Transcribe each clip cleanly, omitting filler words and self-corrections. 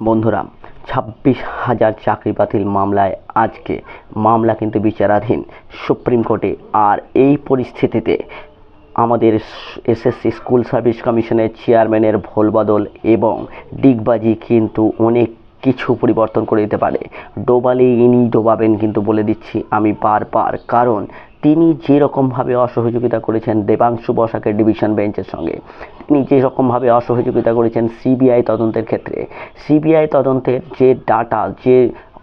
বন্ধুরা, 26,000 চাকরি বাতিল মামলায় আজকে মামলা কিন্তু বিচারাধীন সুপ্রিম কোর্টে। আর এই পরিস্থিতিতে আমাদের এসএসসি স্কুল সার্ভিস কমিশনের চেয়ারম্যানের ভোলবদল এবং ডিগবাজি কিন্তু অনেক কিছু পরিবর্তন করে দিতে পারে। ডোবালে ইনি ডোবাবেন কিন্তু বলে দিচ্ছি আমি বারবার, কারণ তিনি যেরকমভাবে অসহযোগিতা করেছেন দেবাংশু বসাকের ডিভিশন বেঞ্চের সঙ্গে, তিনি যেরকমভাবে অসহযোগিতা করেছেন সিবিআই তদন্তের ক্ষেত্রে, সিবিআই তদন্তের যে ডাটা, যে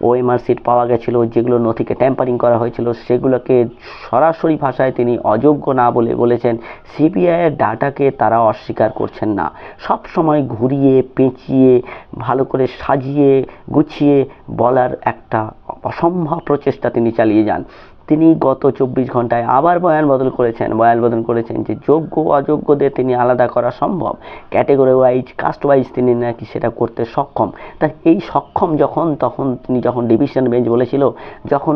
ওএমআর সিট পাওয়া গেছিল, যেগুলো নথিকে ট্যাম্পারিং করা হয়েছিল, সেগুলোকে সরাসরি ভাষায় তিনি অযোগ্য না বলে বলেছেন। সিবিআইয়ের ডাটাকে তারা অস্বীকার করছেন না, সব সময় ঘুরিয়ে পেঁচিয়ে ভালো করে সাজিয়ে গুছিয়ে বলার একটা অসম্ভব প্রচেষ্টা তিনি চালিয়ে যান। তিনি গত 24 ঘন্টায় আবার বয়ান বদল করেছেন যে যোগ্য অযোগ্যদের তিনি আলাদা করা সম্ভব, ক্যাটেগরি ওয়াইজ, কাস্ট ওয়াইজ তিনি নাকি সেটা করতে সক্ষম। তা এই সক্ষম তিনি যখন ডিভিশন বেঞ্চ বলেছিল, যখন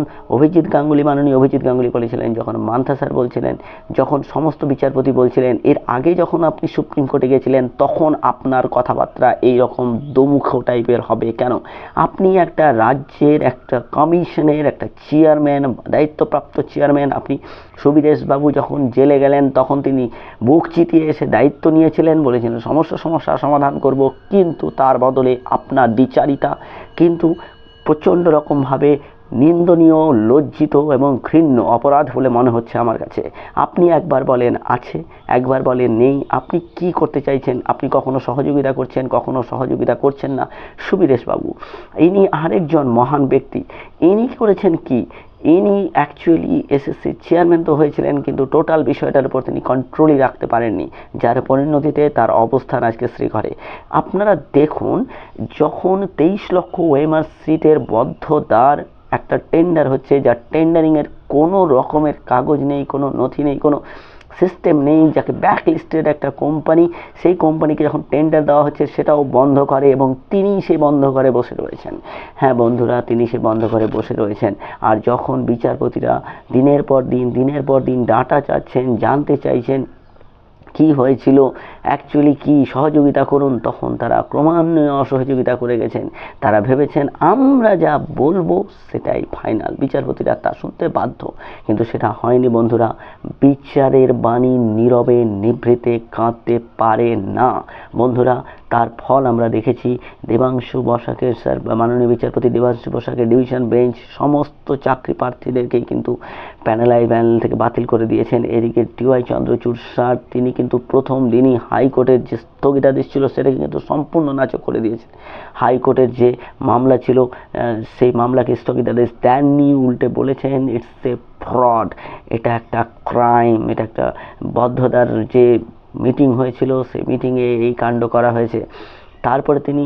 মাননীয় অভিজিৎ গাঙ্গুলি বলেছিলেন, যখন মান্থা স্যার বলছিলেন, যখন সমস্ত বিচারপতি বলছিলেন, এর আগে যখন আপনি সুপ্রিম কোর্টে গেছিলেন, তখন আপনার কথাবার্তা এইরকম দোমুখ টাইপের হবে কেন? আপনি একটা রাজ্যের একটা কমিশনের একটা চেয়ারম্যান, দায়িত্বপ্রাপ্ত চেয়ারম্যান। আপনি সুবিদেশ বাবু যখন জেলে গেলেন তখন তিনি বুক চিতিয়ে এসে দায়িত্ব নিয়েছিলেন, বলেছিলেন সমস্যার সমাধান করব, কিন্তু তার বদলে আপনার দ্বিচারিতা কিন্তু প্রচণ্ড রকমভাবে নিন্দনীয়, লজ্জিত এবং ঘৃণ্য অপরাধ বলে মনে হচ্ছে আমার কাছে। আপনি একবার বলেন আছে, একবার বলেন নেই। আপনি কি করতে চাইছেন? আপনি কখনো সহযোগিতা করছেন, কখনো সহযোগিতা করছেন না। সুবিদেশ বাবু ইনি আরেকজন মহান ব্যক্তি। ইনি করেছেন কি, ইনি অ্যাকচুয়ালি এসএসসির চেয়ারম্যান তো হয়েছিলেন, কিন্তু টোটাল বিষয়টার উপর তিনি কন্ট্রোলই রাখতে পারেননি, যার পরিণতিতে তার অবস্থান আজকে শ্রীঘরে। আপনারা দেখুন, যখন 23 লক্ষ ওএমআর সিটের বদ্ধদ্বার একটা টেন্ডার হচ্ছে, যার টেন্ডারিংয়ের কোনো রকমের কাগজ নেই, কোনো নথি নেই, কোনো সিস্টেম নেই, যাকে ব্যাকলিস্টেড একটা কোম্পানি, সেই কোম্পানিকে যখন টেন্ডার দেওয়া হচ্ছে সেটাও বন্ধ করে, এবং তিনি সেই বন্ধ করে বসে রয়েছেন। হ্যাঁ বন্ধুরা, তিনি সেই বন্ধ করে বসে রয়েছেন। আর যখন বিচারপতিরা দিনের পর দিন ডাটা চাচ্ছেন, জানতে চাইছেন কি হয়েছিল, অ্যাকচুয়ালি কি সহযোগিতা করুন, তখন তারা ক্রমান্বয়ে অসহযোগিতা করে গেছেন। তারা ভেবেছেন আমরা যা বলবো সেটাই ফাইনাল, বিচারপতিরা তা শুনতে বাধ্য, কিন্তু সেটা হয়নি বন্ধুরা। বিচারের বাণী নীরবে নিভৃতে কাঁদতে পারে না বন্ধুরা। তার ফল আমরা দেখেছি। দেবাংশু বসাকের স্যার, মাননীয় বিচারপতি দেবাংশু বসাকের ডিভিশন বেঞ্চ সমস্ত চাকরি প্রার্থীদেরকেই কিন্তু প্যানেল থেকে বাতিল করে দিয়েছেন। এদিকে টিওয়াই চন্দ্রচূড় স্যার, তিনি কিন্তু প্রথম দিনই হাইকোর্টের যে স্থগিতাদেশ ছিল সেটাকে কিন্তু সম্পূর্ণ নাকচ করে দিয়েছেন। হাইকোর্টের যে মামলা ছিল সেই মামলাকে স্থগিতাদেশ দেননি, উল্টে বলেছেন ইটস এ ফ্রড, এটা একটা ক্রাইম, এটা একটা বদ্ধতার যে মিটিং হয়েছিল সেই মিটিংয়ে এই কাণ্ড করা হয়েছে। তারপরে তিনি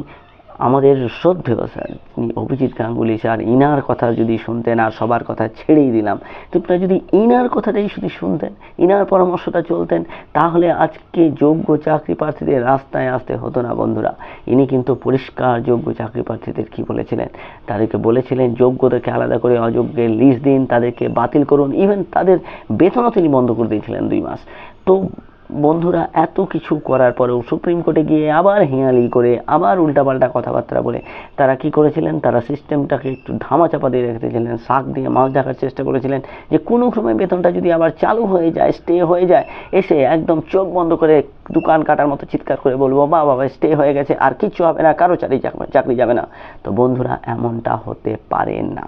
আমাদের শ্রদ্ধেয় স্যার, তিনি অভিজিৎ গাঙ্গুলি স্যার, ইনার কথা যদি শুনতেন, আর সবার কথা ছেড়েই দিলাম, তোমরা যদি ইনার কথাটাই শুধু শুনতেন, ইনার পরামর্শটা চলতেন, তাহলে আজকে যোগ্য চাকরি প্রার্থীদের রাস্তায় আসতে হতো না বন্ধুরা। ইনি কিন্তু পরিষ্কার যোগ্য চাকরি প্রার্থীদের কি বলেছিলেন, তাদেরকে বলেছিলেন যোগ্যদেরকে আলাদা করে অযোগ্যের লিস্ট দিন, তাদেরকে বাতিল করুন, ইভেন তাদের বেতনও তিনি বন্ধ করে দিয়েছিলেন 2 মাস। তো বন্ধুরা, এত কিছু করার পরেও সুপ্রিম কোর্টে গিয়ে আবার হেঁয়ালি করে, আবার উল্টাপাল্টা কথাবার্তা বলে তারা কি করেছিলেন, তারা সিস্টেমটাকে একটু ধামাচাপা দিয়ে রেখেছিলেন, শাক দিয়ে মাছ ঢাকার চেষ্টা করেছিলেন, যে কোনো সময় বেতনটা যদি আবার চালু হয়ে যায়, স্টে হয়ে যায়, এসে একদম চোখ বন্ধ করে দোকান কাটার মতো চিৎকার করে বলবো বাবা স্টে হয়ে গেছে, আর কিচ্ছু হবে না, কারো চাকরি যাবে না। তো বন্ধুরা, এমনটা হতে পারে না।